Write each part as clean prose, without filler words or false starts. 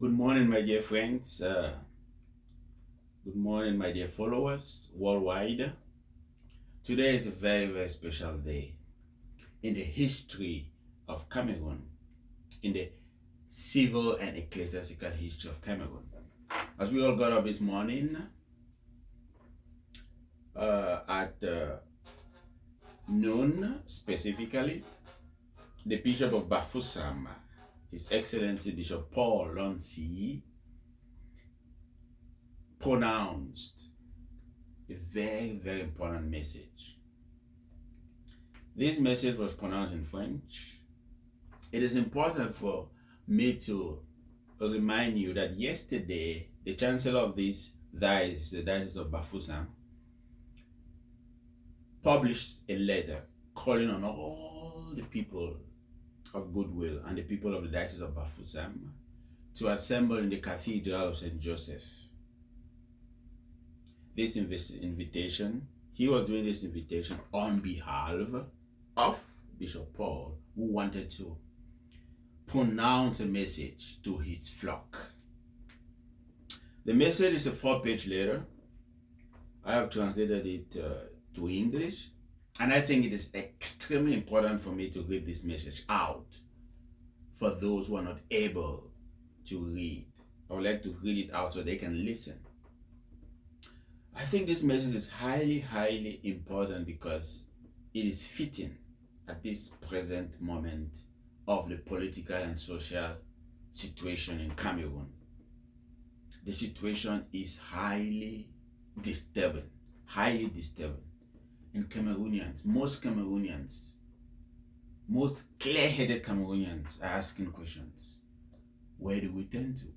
Good morning, my dear friends. Good morning, my dear followers worldwide. Today is a very, very special day in the history of Cameroon, in the civil and ecclesiastical history of Cameroon. As we all got up this morning at noon specifically, the Bishop of Bafoussam, His Excellency Bishop Paul Lontsie, pronounced a very, very important message. This message was pronounced in French. It is important for me to remind you that yesterday, the Chancellor of this Diocese, the Diocese of Bafoussam, published a letter calling on all the people of goodwill and the people of the Diocese of Bafoussam to assemble in the Cathedral of St. Joseph. This invitation, he was doing this invitation on behalf of Bishop Paul, who wanted to pronounce a message to his flock. The message is a 4-page letter. I have translated it to English, and I think it is extremely important for me to read this message out for those who are not able to read. I would like to read it out so they can listen. I think this message is highly, highly important because it is fitting at this present moment of the political and social situation in Cameroon. The situation is highly disturbing. And Cameroonians, most clear-headed Cameroonians are asking questions. Where do we turn to?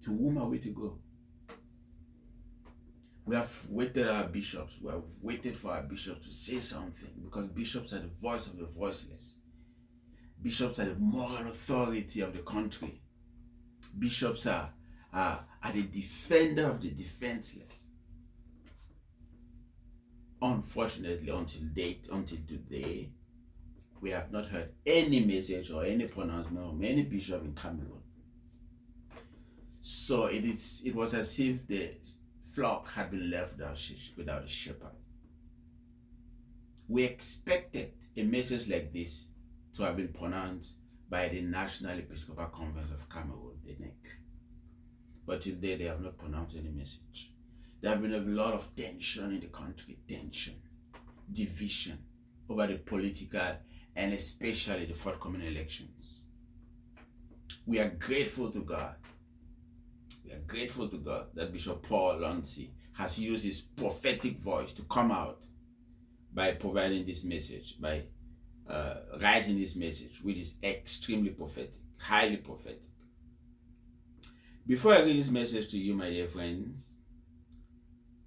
To whom are we to go? We have waited our bishops. We have waited for our bishops to say something because bishops are the voice of the voiceless. Bishops are the moral authority of the country. Bishops are the defender of the defenseless. Unfortunately, until today, we have not heard any message or any pronouncement from any bishop in Cameroon. So it was as if the flock had been left without a shepherd. We expected a message like this to have been pronounced by the National Episcopal Conference of Cameroon, the NEC. But till today, they have not pronounced any message. There have been a lot of tension in the country, division over the political and especially the forthcoming elections. We are grateful to God. We are grateful to God that Bishop Paul Lontsie has used his prophetic voice to come out by providing this message, by writing this message, which is extremely prophetic, highly prophetic. Before I read this message to you, my dear friends,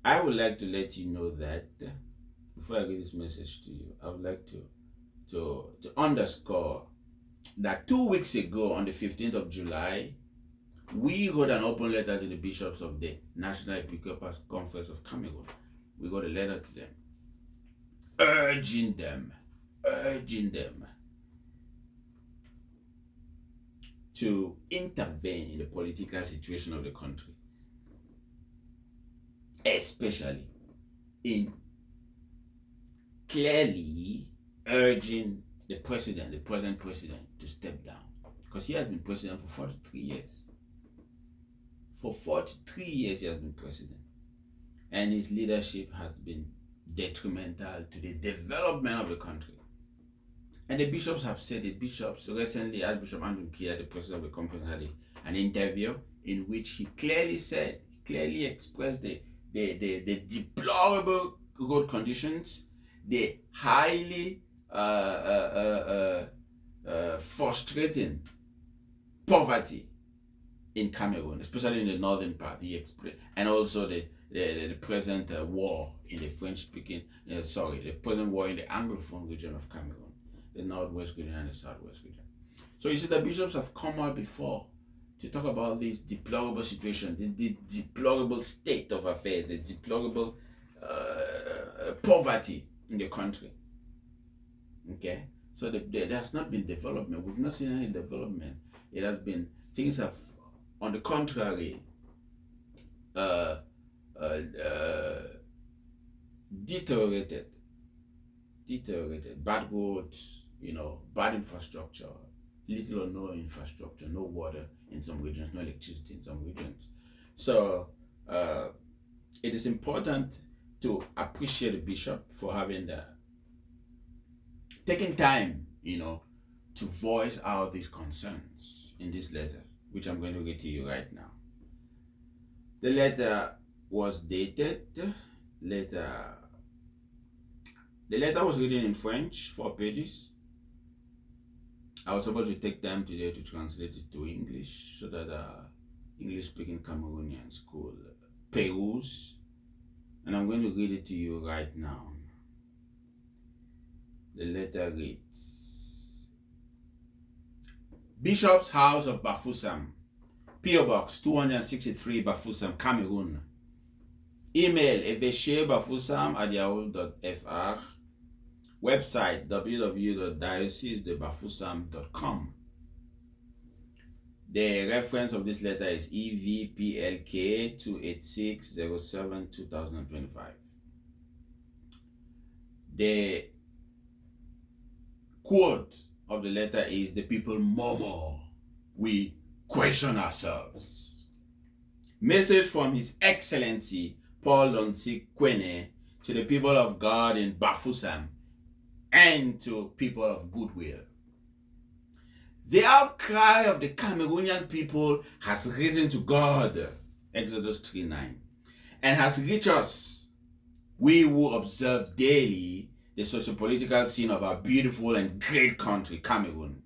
I would like to let you know that before I read this message to you, I would like to underscore that 2 weeks ago, on the 15th of July, we wrote an open letter to the bishops of the National Episcopal Conference of Cameroon. We wrote a letter to them, urging them to intervene in the political situation of the country, especially in clearly urging the present president, to step down, because he has been president for 43 years. For 43 years he has been president, and his leadership has been detrimental to the development of the country. And the bishops have said it. Bishops recently, as Bishop Nsokika, the president of the conference, had an interview in which he clearly expressed the deplorable road conditions, the highly frustrating poverty in Cameroon, especially in the northern part, and also the present war in the the present war in the Anglophone region of Cameroon, the northwest region and the southwest region. So you see, the bishops have come out before to talk about this deplorable situation, the deplorable state of affairs, the deplorable poverty in the country. Okay, so there has not been development. We've not seen any development. It has been, things have on the contrary, deteriorated, bad roads, bad infrastructure, little or no infrastructure, no water in some regions, no electricity in some regions. So it is important to appreciate the bishop for having taking time, to voice out these concerns in this letter, which I'm going to read to you right now. The letter was dated. The letter was written in French, 4 pages. I was able to take time today to translate it to English so that English-speaking Cameroonians could peruse. And I'm going to read it to you right now. The letter reads: Bishop's House of Bafoussam, P.O. Box 263, Bafoussam, Cameroon. Email evêché@yahoo.fr. Website www.diocese-de-bafoussam.com. The reference of this letter is EVPLK 28607-2025. The quote of the letter is: the people murmur, we question ourselves. Message from His Excellency Paul LONTSIE-KEUNE to the people of God in Bafoussam and to people of goodwill. The outcry of the Cameroonian people has risen to God, Exodus 3:9, and has reached us, we who observe daily the socio-political scene of our beautiful and great country, Cameroon.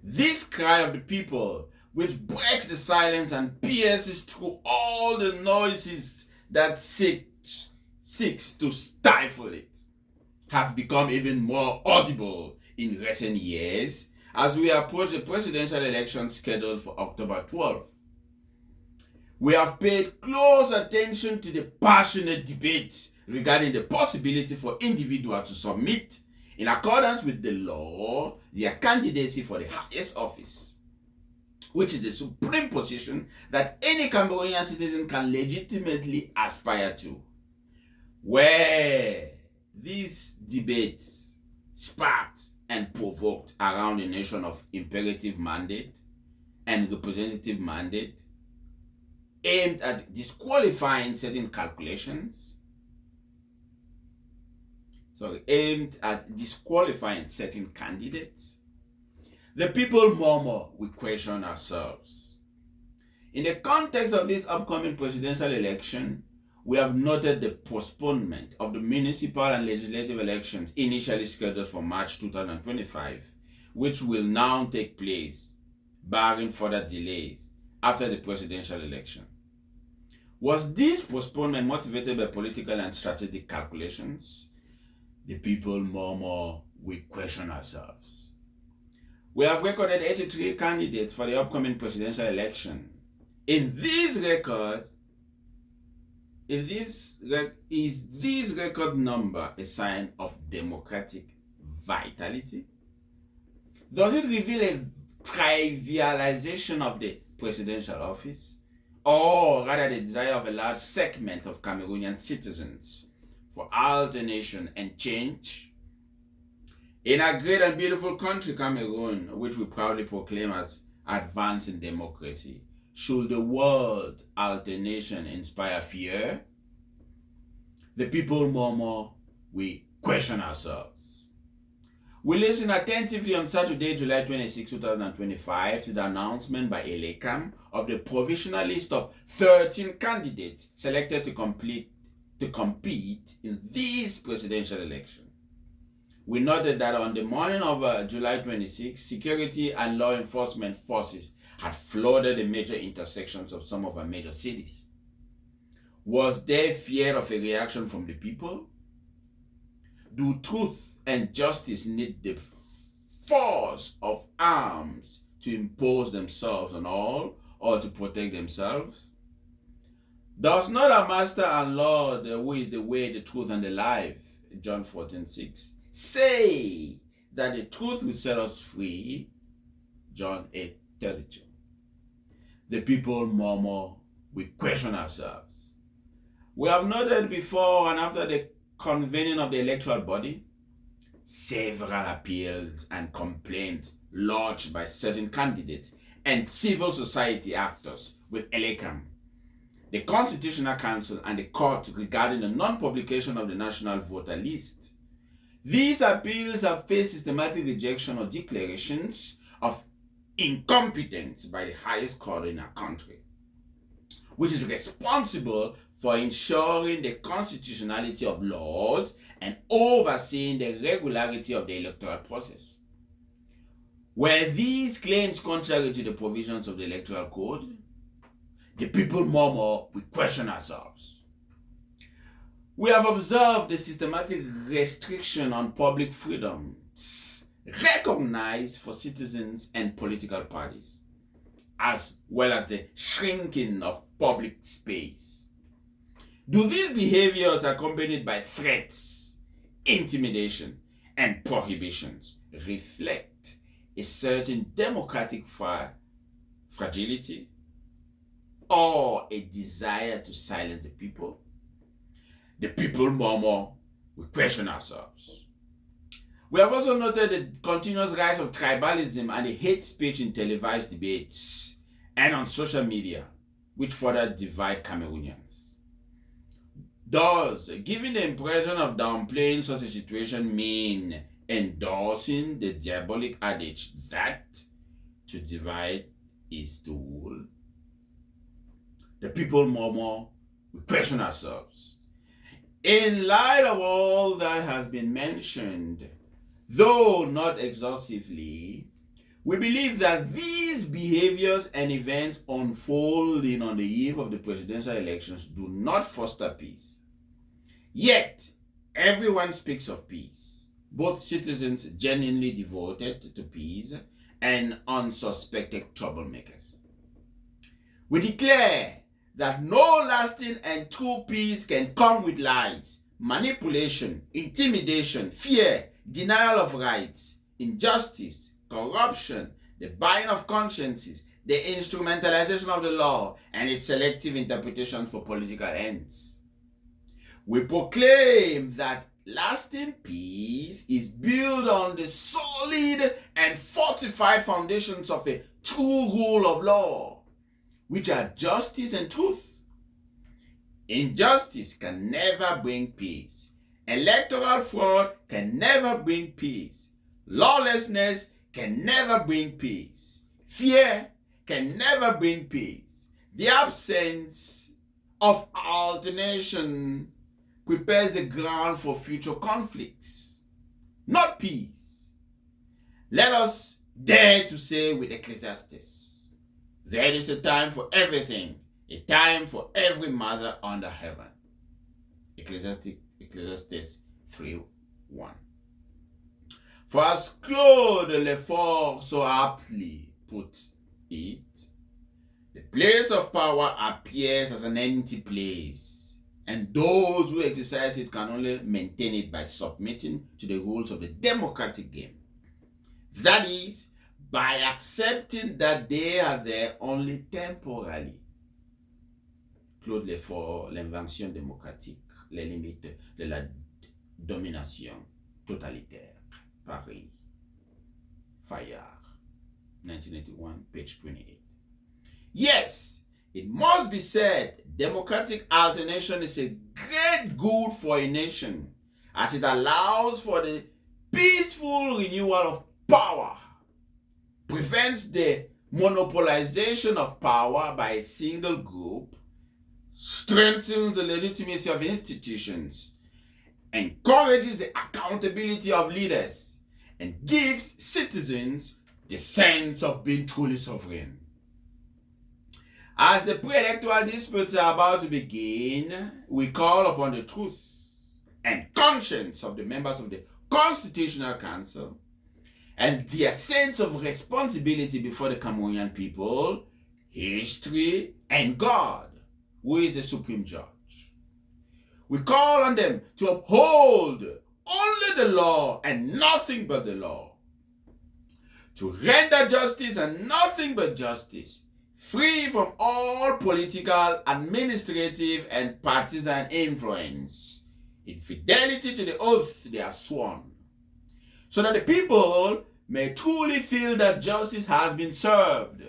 This cry of the people, which breaks the silence and pierces through all the noises that seeks to stifle it, has become even more audible in recent years as we approach the presidential election scheduled for October 12th. We have paid close attention to the passionate debate regarding the possibility for individuals to submit, in accordance with the law, their candidacy for the highest office, which is the supreme position that any Cameroonian citizen can legitimately aspire to. Where these debates sparked and provoked around a nation of imperative mandate and representative mandate, aimed at disqualifying certain candidates, the people murmur, we question ourselves. In the context of this upcoming presidential election, we have noted the postponement of the municipal and legislative elections initially scheduled for March 2025, which will now take place, barring further delays, after the presidential election. Was this postponement motivated by political and strategic calculations? The people murmur, we question ourselves. We have recorded 83 candidates for the upcoming presidential election. Is this record number a sign of democratic vitality? Does it reveal a trivialization of the presidential office, or rather the desire of a large segment of Cameroonian citizens for alternation and change? In our great and beautiful country, Cameroon, which we proudly proclaim as advancing democracy, should the word alternation inspire fear? The people murmur, we question ourselves. We listen attentively on Saturday, July 26, 2025 to the announcement by Elecam of the provisional list of 13 candidates selected to compete in this presidential election. We noted that on the morning of July 26, security and law enforcement forces had flooded the major intersections of some of our major cities. Was there fear of a reaction from the people? Do truth and justice need the force of arms to impose themselves on all, or to protect themselves? Does not our Master and Lord, who is the way, the truth, and the life, John 14:6, say that the truth will set us free, John 8:32? the people murmur, we question ourselves. We have noted before and after the convening of the electoral body, several appeals and complaints lodged by certain candidates and civil society actors with ELECAM, the Constitutional Council, and the court regarding the non-publication of the national voter list. These appeals have faced systematic rejection or declarations of incompetence by the highest court in our country, which is responsible for ensuring the constitutionality of laws and overseeing the regularity of the electoral process. Were these claims contrary to the provisions of the Electoral Code? The people murmur, we question ourselves. We have observed the systematic restriction on public freedoms recognized for citizens and political parties, as well as the shrinking of public space. Do these behaviors accompanied by threats, intimidation, and prohibitions reflect a certain democratic fragility or a desire to silence the people? The people murmur, we question ourselves. We have also noted the continuous rise of tribalism and the hate speech in televised debates and on social media, which further divide Cameroonians. Does giving the impression of downplaying such a situation mean endorsing the diabolic adage that to divide is to rule? The people murmur, we question ourselves. In light of all that has been mentioned, though not exhaustively, we believe that these behaviors and events unfolding on the eve of the presidential elections do not foster peace. Yet, everyone speaks of peace, both citizens genuinely devoted to peace and unsuspected troublemakers. We declare that no lasting and true peace can come with lies, manipulation, intimidation, fear, denial of rights, injustice, corruption, the buying of consciences, the instrumentalization of the law, and its selective interpretations for political ends. We proclaim that lasting peace is built on the solid and fortified foundations of a true rule of law, which are justice and truth. Injustice can never bring peace. Electoral fraud can never bring peace. Lawlessness can never bring peace. Fear can never bring peace. The absence of alternation prepares the ground for future conflicts, not peace. Let us dare to say with Ecclesiastes, there is a time for everything, a time for every mother under heaven. Ecclesiastes 3:1. For as Claude Lefort so aptly put it, the place of power appears as an empty place, and those who exercise it can only maintain it by submitting to the rules of the democratic game. That is, by accepting that they are there only temporarily. Claude Lefort, L'invention démocratique, les limites de la domination totalitaire. Paris, Fayard, 1981, page 28. Yes, it must be said, democratic alternation is a great good for a nation, as it allows for the peaceful renewal of power, prevents the monopolization of power by a single group, strengthens the legitimacy of institutions, encourages the accountability of leaders, and gives citizens the sense of being truly sovereign. As the pre-electoral disputes are about to begin, we call upon the truth and conscience of the members of the Constitutional Council and their sense of responsibility before the Cameroonian people, history, and God, who is the supreme judge. We call on them to uphold only the law and nothing but the law, to render justice and nothing but justice, free from all political, administrative, and partisan influence, in fidelity to the oath they have sworn, so that the people may truly feel that justice has been served.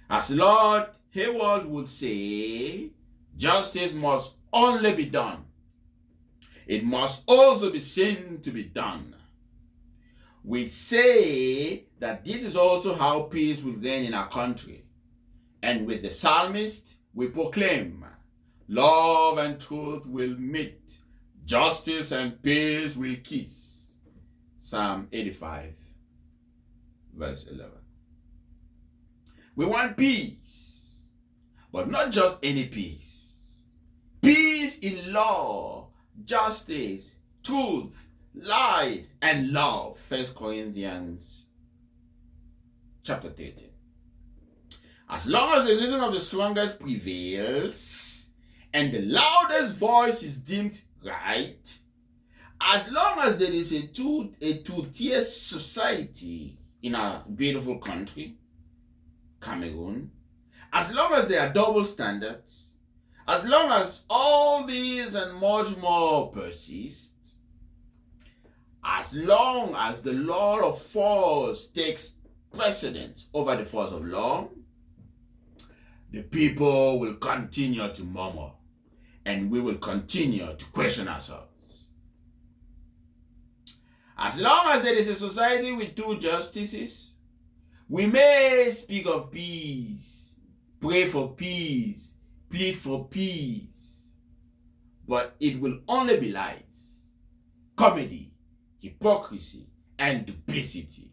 As Lord Hayward would say, justice must only be done. It must also be seen to be done. We say that this is also how peace will reign in our country. And with the psalmist, we proclaim, love and truth will meet, justice and peace will kiss. Psalm 85, verse 11. We want peace, but not just any peace. Peace in law, justice, truth, light, and love. 1 Corinthians chapter 13. As long as the reason of the strongest prevails and the loudest voice is deemed right, as long as there is a two-tier society in our beautiful country, Cameroon, as long as there are double standards, as long as all these and much more persist, as long as the law of force takes precedence over the force of law, the people will continue to murmur, and we will continue to question ourselves. As long as there is a society with two justices, we may speak of peace, pray for peace, plead for peace, but it will only be lies, comedy, hypocrisy, and duplicity.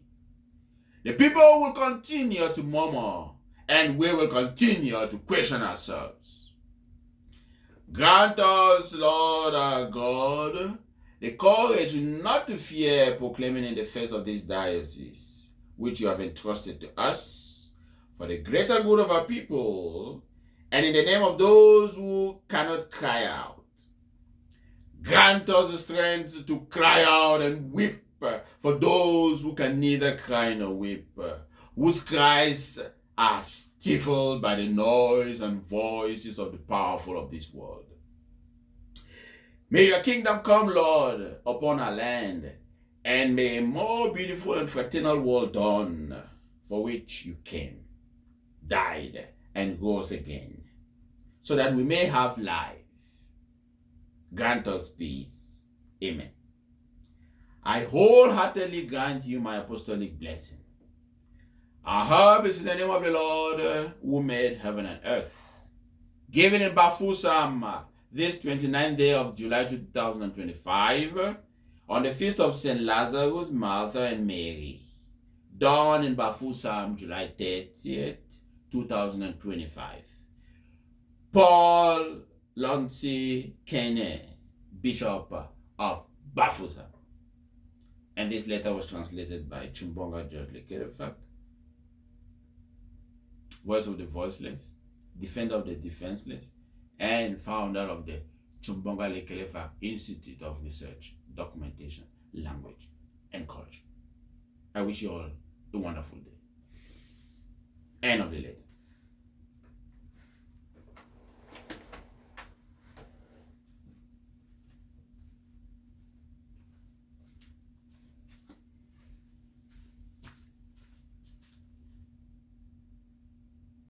The people will continue to murmur, and we will continue to question ourselves. Grant us, Lord our God, the courage not to fear proclaiming in the face of this diocese, which you have entrusted to us, for the greater good of our people, and in the name of those who cannot cry out. Grant us the strength to cry out and weep for those who can neither cry nor weep, whose cries are stifled by the noise and voices of the powerful of this world. May your kingdom come, Lord, upon our land, and may a more beautiful and fraternal world dawn, for which you came, died, and rose again, so that we may have life. Grant us peace. Amen. I wholeheartedly grant you my apostolic blessing. Our help is in the name of the Lord, who made heaven and earth. Given in Bafoussam, this 29th day of July 2025, on the feast of St. Lazarus, Martha, and Mary. Dawn in Bafoussam, July 30th, 2025. Paul LONTSIE-KEUNE, Bishop of Bafoussam. And this letter was translated by Nchumbonga Judge Lekelefac, voice of the voiceless, defender of the defenseless, and founder of the Nchumbonga Lekelefac Institute of Research, Documentation, Language, and Culture. I wish you all a wonderful day. End of the letter.